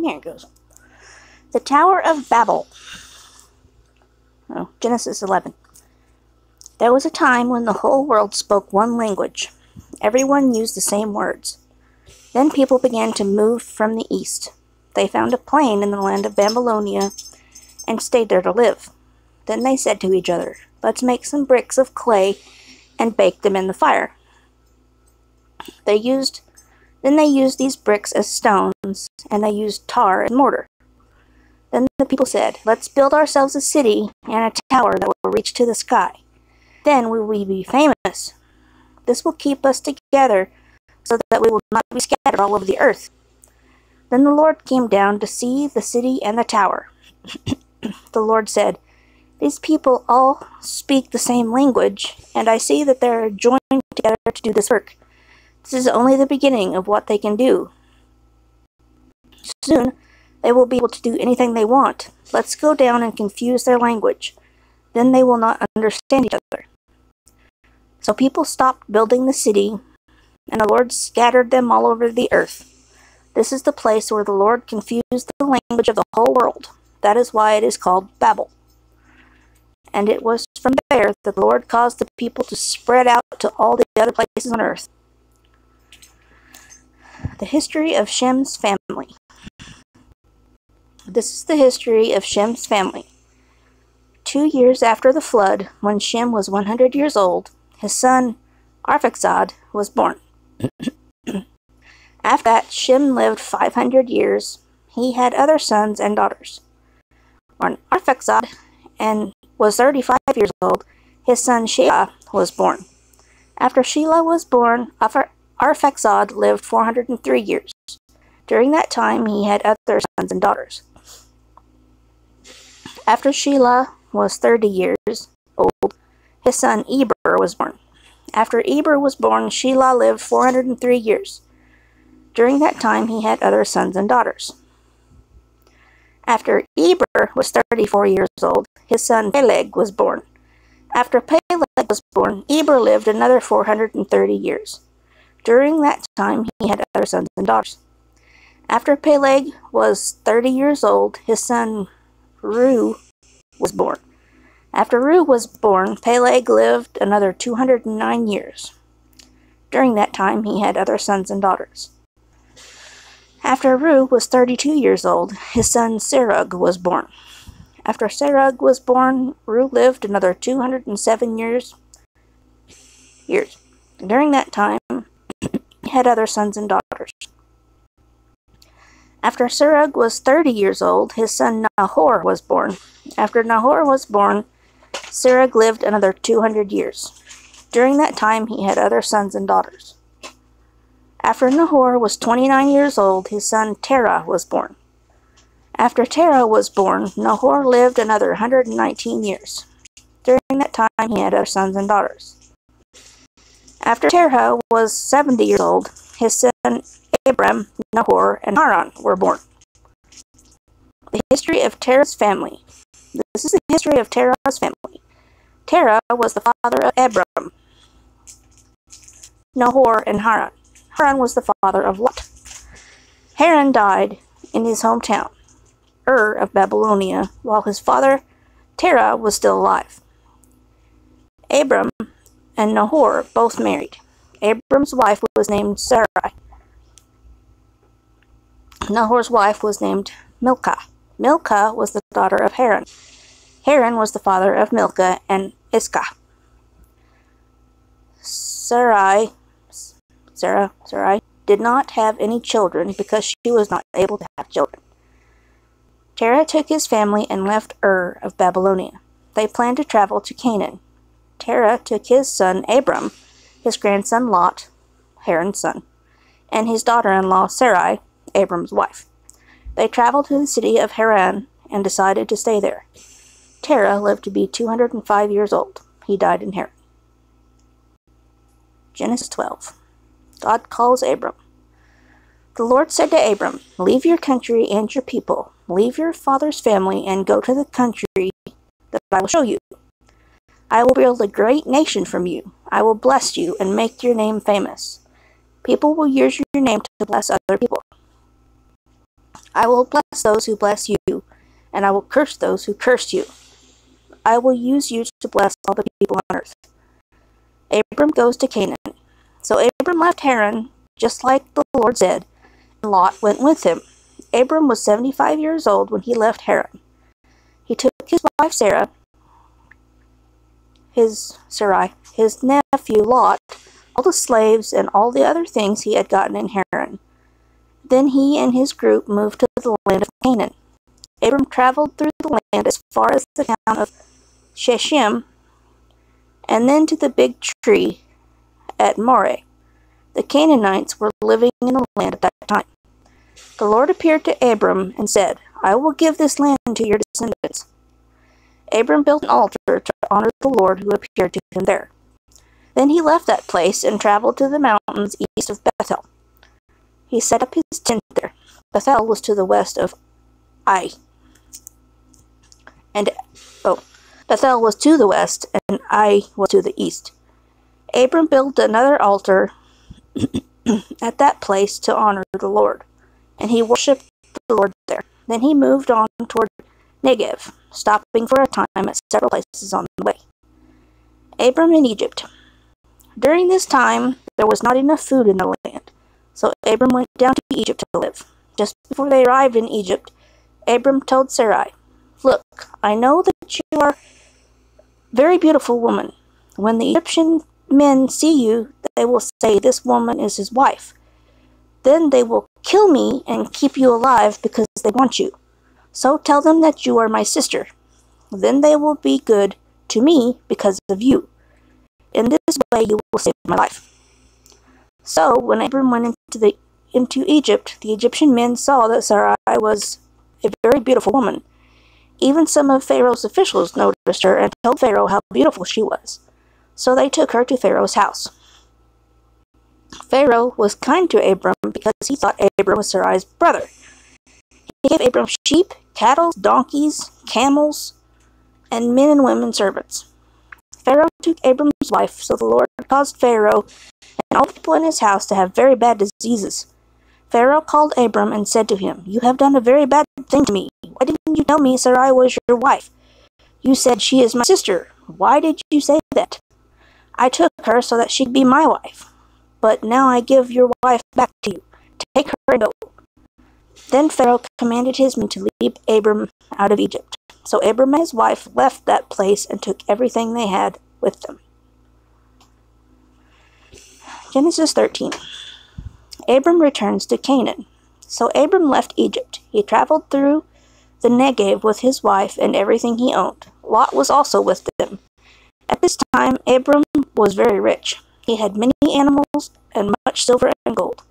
There it goes. The Tower of Babel. Oh, Genesis 11. There was a time when the whole world spoke one language. Everyone used the same words. Then people began to move from the east. They found a plain in the land of Babylonia and stayed there to live. Then they said to each other, "Let's make some bricks of clay and bake them in the fire." Then they used these bricks as stones, and they used tar as mortar. Then the people said, "Let's build ourselves a city and a tower that will reach to the sky. Then we will be famous. This will keep us together so that we will not be scattered all over the earth." Then the Lord came down to see the city and the tower. The Lord said, "These people all speak the same language, and I see that they are joined together to do this work. This is only the beginning of what they can do. Soon, they will be able to do anything they want. Let's go down and confuse their language. Then they will not understand each other." So people stopped building the city, and the Lord scattered them all over the earth. This is the place where the Lord confused the language of the whole world. That is why it is called Babel. And it was from there that the Lord caused the people to spread out to all the other places on earth. The history of Shem's family. This is the history of Shem's family. 2 years after the flood, when Shem was 100 years old, his son Arphaxad was born. After that, Shem lived 500 years. He had other sons and daughters. When Arphaxad was 35 years old, his son Shelah was born. After Shelah was born, Arphaxad lived 403 years. During that time, he had other sons and daughters. After Shelah was 30 years old, his son Eber was born. After Eber was born, Shelah lived 403 years. During that time, he had other sons and daughters. After Eber was 34 years old, his son Peleg was born. After Peleg was born, Eber lived another 430 years. During that time, he had other sons and daughters. After Peleg was 30 years old, his son Reu was born. After Reu was born, Peleg lived another 209 years. During that time, he had other sons and daughters. After Reu was 32 years old, his son Serug was born. After Serug was born, Reu lived another 207 years. During that time, he had other sons and daughters. After Serug was 30 years old, his son Nahor was born. After Nahor was born, Serug lived another 200 years. During that time, he had other sons and daughters. After Nahor was 29 years old, his son Terah was born. After Terah was born, Nahor lived another 119 years. During that time, he had other sons and daughters. After Terah was 70 years old, his son Abram, Nahor, and Haran were born. The history of Terah's family. This is the history of Terah's family. Terah was the father of Abram, Nahor, and Haran. Haran was the father of Lot. Haran died in his hometown, Ur of Babylonia, while his father Terah was still alive. Abram and Nahor both married. Abram's wife was named Sarai. Nahor's wife was named Milcah. Milcah was the daughter of Haran. Haran was the father of Milcah and Iscah. Sarai did not have any children because she was not able to have children. Terah took his family and left Ur of Babylonia. They planned to travel to Canaan. Terah took his son Abram, his grandson Lot, Haran's son, and his daughter-in-law Sarai, Abram's wife. They traveled to the city of Haran and decided to stay there. Terah lived to be 205 years old. He died in Haran. Genesis 12. God calls Abram. The Lord said to Abram, "Leave your country and your people, leave your father's family, and go to the country that I will show you. I will build a great nation from you. I will bless you and make your name famous. People will use your name to bless other people. I will bless those who bless you, and I will curse those who curse you. I will use you to bless all the people on earth. Abram goes to Canaan. So Abram left Haran, just like the Lord said, and Lot went with him. Abram was 75 years old when he left Haran. He took his wife Sarai, his nephew Lot, all the slaves, and all the other things he had gotten in Haran. Then he and his group moved to the land of Canaan. Abram traveled through the land as far as the town of Shechem, and then to the big tree at Moreh. The Canaanites were living in the land at that time. The Lord appeared to Abram and said, I will give this land to your descendants. Abram built an altar to honor the Lord who appeared to him there. Then he left that place and traveled to the mountains east of Bethel. He set up his tent there. Bethel was to the west of Ai. Bethel was to the west, and Ai was to the east. Abram built another altar at that place to honor the Lord, and he worshipped the Lord there. Then he moved on toward Negev, stopping for a time at several places on the way. Abram in Egypt. During this time, there was not enough food in the land, so Abram went down to Egypt to live. Just before they arrived in Egypt, Abram told Sarai, Look, I know that you are a very beautiful woman. When the Egyptian men see you, they will say, This woman is his wife. Then they will kill me and keep you alive because they want you. So tell them that you are my sister. Then they will be good to me because of you. In this way you will save my life. So when Abram went into Egypt, the Egyptian men saw that Sarai was a very beautiful woman. Even some of Pharaoh's officials noticed her and told Pharaoh how beautiful she was. So they took her to Pharaoh's house. Pharaoh was kind to Abram because he thought Abram was Sarai's brother. He gave Abram sheep, cattle, donkeys, camels, and men and women servants. Pharaoh took Abram's wife, so the Lord caused Pharaoh and all the people in his house to have very bad diseases. Pharaoh called Abram and said to him, You have done a very bad thing to me. Why didn't you tell me Sarai was your wife? You said she is my sister. Why did you say that? I took her so that she'd be my wife. But now I give your wife back to you. Take her and go. Then Pharaoh commanded his men to lead Abram out of Egypt. So Abram and his wife left that place and took everything they had with them. Genesis 13. Abram returns to Canaan. So Abram left Egypt. He traveled through the Negev with his wife and everything he owned. Lot was also with them. At this time, Abram was very rich. He had many animals and much silver and gold.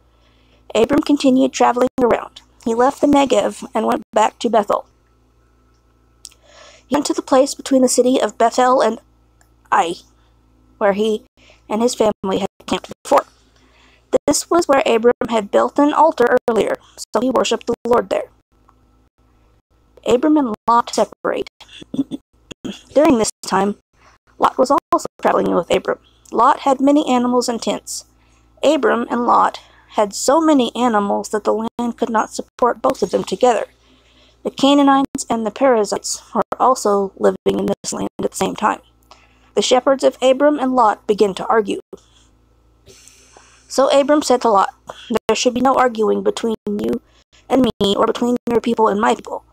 Abram continued traveling around. He left the Negev and went back to Bethel. He went to the place between the city of Bethel and Ai, where he and his family had camped before. This was where Abram had built an altar earlier, so he worshipped the Lord there. Abram and Lot separate. During this time, Lot was also traveling with Abram. Lot had many animals and tents. Abram and Lot had so many animals that the land could not support both of them together. The Canaanites and the Perizzites were also living in this land at the same time. The shepherds of Abram and Lot began to argue. So Abram said to Lot, There should be no arguing between you and me, or between your people and my people.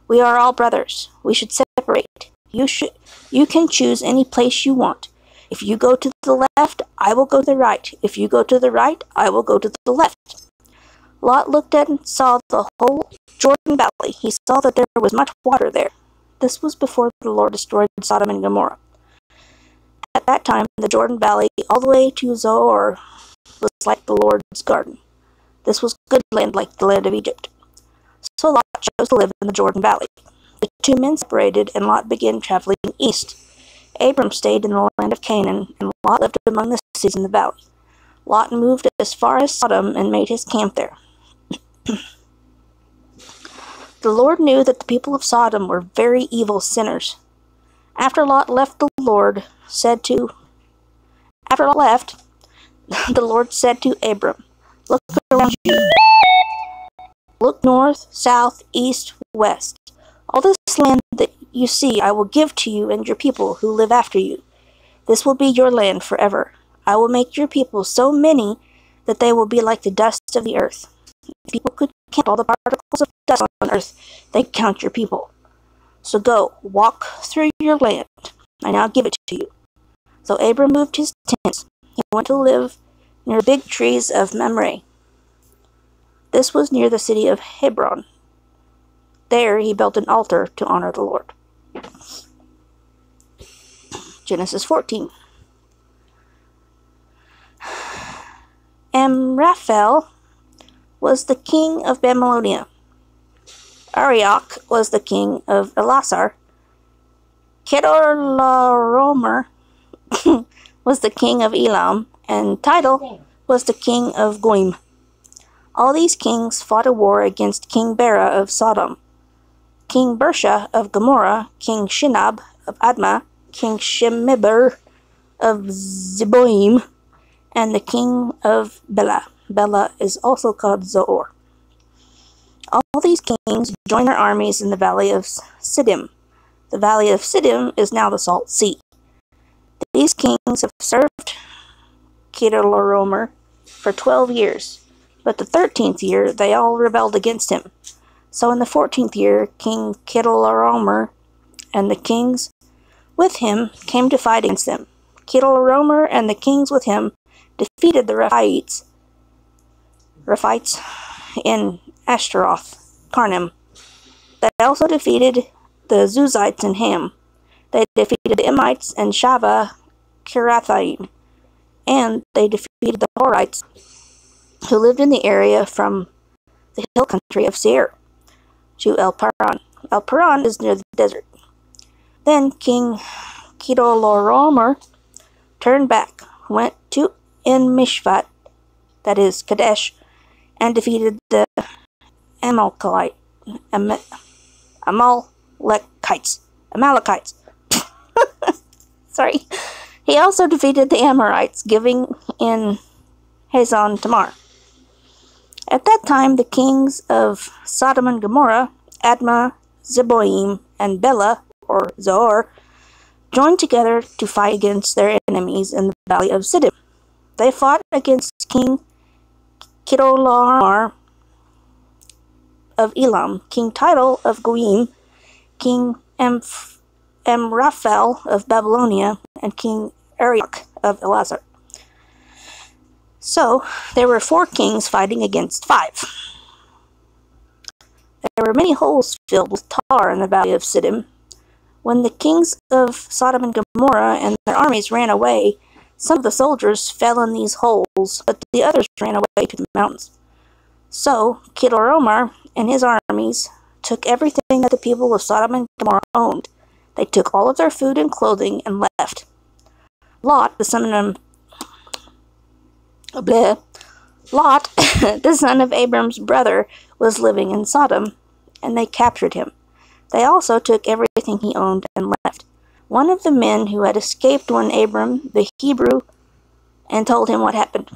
We are all brothers. We should separate. You can choose any place you want. If you go to the left, I will go to the right. If you go to the right, I will go to the left. Lot looked at and saw the whole Jordan Valley. He saw that there was much water there. This was before the Lord destroyed Sodom and Gomorrah. At that time, the Jordan Valley, all the way to Zoar, was like the Lord's garden. This was good land like the land of Egypt. So Lot chose to live in the Jordan Valley. The two men separated, and Lot began traveling east. Abram stayed in the land of Canaan, and Lot lived among the cities in the valley. Lot moved as far as Sodom and made his camp there. The Lord knew that the people of Sodom were very evil sinners. After Lot left, the Lord said to Abram, Look around you. Look north, south, east, west. All this land that you see I will give to you and your people who live after you. This will be your land forever. I will make your people so many that they will be like the dust of the earth. If people could count all the particles of dust on earth, they'd count your people. So go, walk through your land. I now give it to you. So Abram moved his tents. He went to live near the big trees of Mamre. This was near the city of Hebron. There he built an altar to honor the Lord. Genesis 14. Amraphel was the king of Babylonia. Arioch was the king of Elasar. Kedorlaomer was the king of Elam, and Tidal was the king of Goim. All these kings fought a war against King Bera of Sodom, King Bersha of Gomorrah, King Shinab of Admah, King Shemeber of Zeboim, and the king of Bela. Bela is also called Zoar. All these kings joined their armies in the valley of Siddim. The valley of Siddim is now the Salt Sea. These kings have served Kedorlaomer for 12 years, but the 13th year they all rebelled against him. So in the 14th year, King Kedorlaomer and the kings with him came to fight against them. Kedorlaomer and the kings with him defeated the Rephites in Ashtaroth, Karnim. They also defeated the Zuzites in Ham. They defeated the Emites and Shava Kirathaim, and they defeated the Horites who lived in the area from the hill country of Seir to El Paran. El Paran is near the desert. Then King Kedorlaomer turned back, went to En Mishpat, that is Kadesh, and defeated the Amalekites. Sorry. He also defeated the Amorites, giving in Hazon Tamar. At that time, the kings of Sodom and Gomorrah, Admah, Zeboim, and Bela, or Zoar, joined together to fight against their enemies in the valley of Siddim. They fought against King Kedorlaomer of Elam, King Tidal of Goim, King Amraphel of Babylonia, and King Arioch of Elasar. So, there were 4 kings fighting against 5. There were many holes filled with tar in the valley of Siddim. When the kings of Sodom and Gomorrah and their armies ran away, some of the soldiers fell in these holes, but the others ran away to the mountains. So, Kedorlaomer and his armies took everything that the people of Sodom and Gomorrah owned. They took all of their food and clothing and left. Lot, the son of Abram's brother, was living in Sodom, and they captured him. They also took everything he owned and left. One of the men who had escaped when Abram the Hebrew and told him what happened.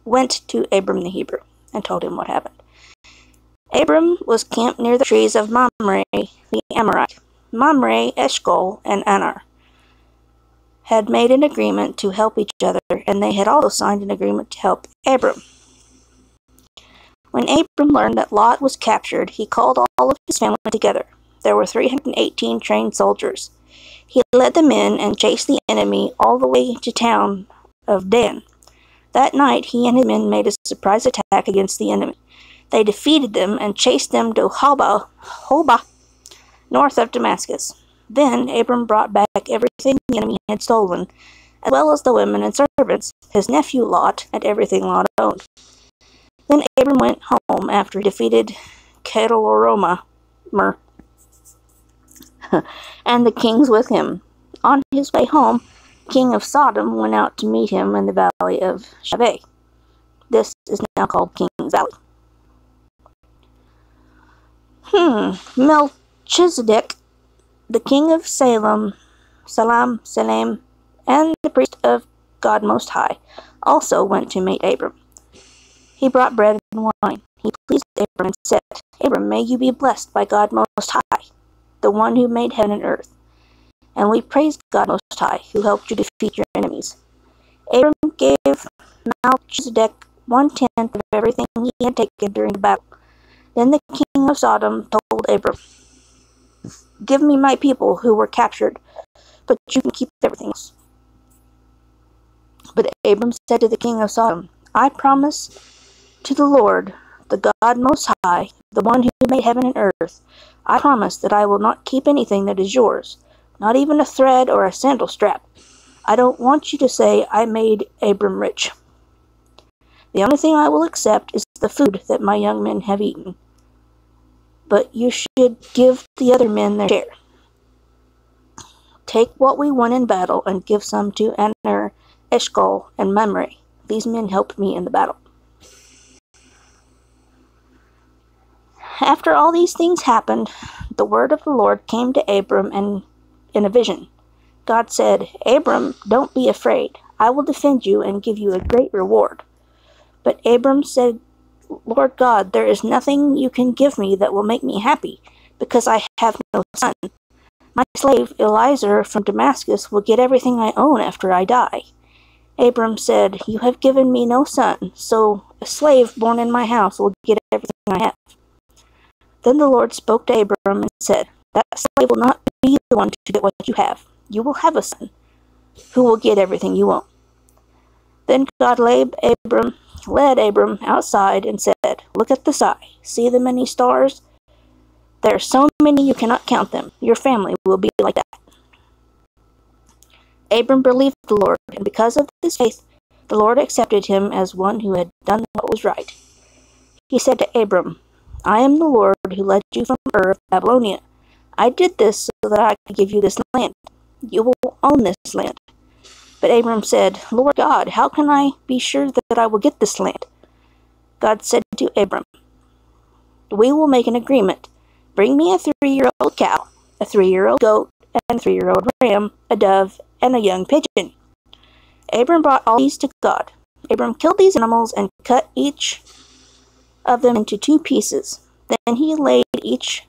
Went to Abram the Hebrew and told him what happened. Abram was camped near the trees of Mamre the Amorite. Mamre, Eshcol, and Anar had made an agreement to help each other, and they had also signed an agreement to help Abram. When Abram learned that Lot was captured, he called all of his family together. There were 318 trained soldiers. He led them in and chased the enemy all the way to town of Dan. That night, he and his men made a surprise attack against the enemy. They defeated them and chased them to Hobah, north of Damascus. Then Abram brought back everything the enemy had stolen, as well as the women and servants, his nephew Lot, and everything Lot owned. Then Abram went home after he defeated Kedorlaomer and the kings with him. On his way home, king of Sodom went out to meet him in the valley of Shaveh. This is now called King's Valley. Melchizedek, the king of Salem, and the priest of God Most High, also went to meet Abram. He brought bread and wine. He pleased Abram and said, Abram, may you be blessed by God Most High, the one who made heaven and earth. And we praise God Most High, who helped you defeat your enemies. Abram gave Melchizedek 1/10 of everything he had taken during the battle. Then the king of Sodom told Abram, give me my people who were captured, but you can keep everything else. But Abram said to the king of Sodom, I promise to the Lord, the God Most High, the one who made heaven and earth, I promise that I will not keep anything that is yours, not even a thread or a sandal strap. I don't want you to say I made Abram rich. The only thing I will accept is the food that my young men have eaten. But you should give the other men their share. Take what we won in battle and give some to Aner, Eshcol, and Mamre. These men helped me in the battle. After all these things happened, the word of the Lord came to Abram in a vision. God said, Abram, don't be afraid. I will defend you and give you a great reward. But Abram said, Lord God, there is nothing you can give me that will make me happy, because I have no son. My slave Eliezer from Damascus will get everything I own after I die. Abram said, you have given me no son, so a slave born in my house will get everything I have. Then the Lord spoke to Abram and said, that slave will not be the one to get what you have. You will have a son, who will get everything you own. Then God led Abram outside and said, look at the sky. See the many stars? There are so many you cannot count them. Your family will be like that. Abram believed the Lord, and because of his faith, the Lord accepted him as one who had done what was right. He said to Abram, I am the Lord who led you from Ur of Babylonia. I did this so that I could give you this land. You will own this land. But Abram said, Lord God, how can I be sure that I will get this land? God said to Abram, we will make an agreement. Bring me a 3-year-old cow, a 3-year-old goat, and a 3-year-old ram, a dove, and a young pigeon. Abram brought all these to God. Abram killed these animals and cut each of them into 2 pieces. Then he laid each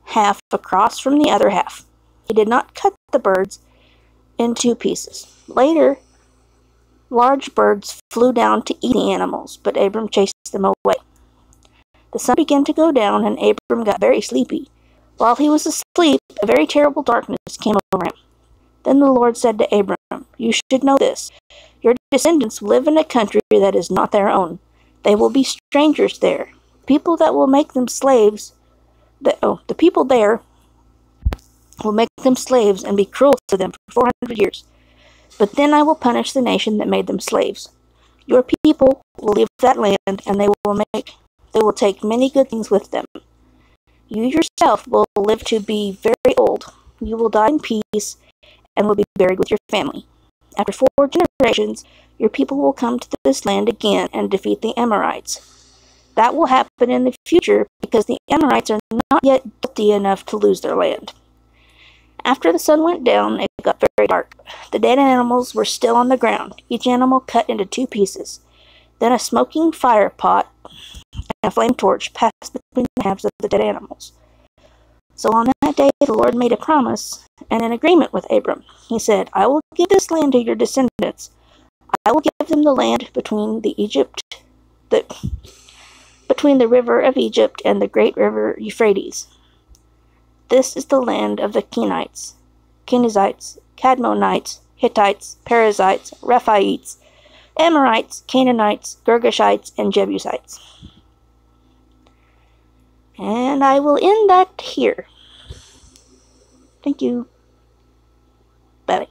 half across from the other half. He did not cut the birds in 2 pieces. Later, large birds flew down to eat the animals, but Abram chased them away. The sun began to go down, and Abram got very sleepy. While he was asleep, a very terrible darkness came over him. Then the Lord said to Abram, you should know this. Your descendants live in a country that is not their own. They will be strangers there. People that will make them slaves, the people there will make them slaves and be cruel to them for 400 years. But then I will punish the nation that made them slaves. Your people will leave that land, and they will take many good things with them. You yourself will live to be very old. You will die in peace and will be buried with your family. After 4 generations, your people will come to this land again and defeat the Amorites. That will happen in the future because the Amorites are not yet guilty enough to lose their land. After the sun went down, it got very dark. The dead animals were still on the ground, each animal cut into 2 pieces. Then a smoking fire pot and a flame torch passed between the halves of the dead animals. So on that day the Lord made a promise and an agreement with Abram. He said, I will give this land to your descendants. I will give them the land between the river of Egypt and the great river Euphrates. This is the land of the Kenites, Kenizzites, Cadmonites, Hittites, Perizzites, Rephaites, Amorites, Canaanites, Girgashites, and Jebusites. And I will end that here. Thank you. Bye.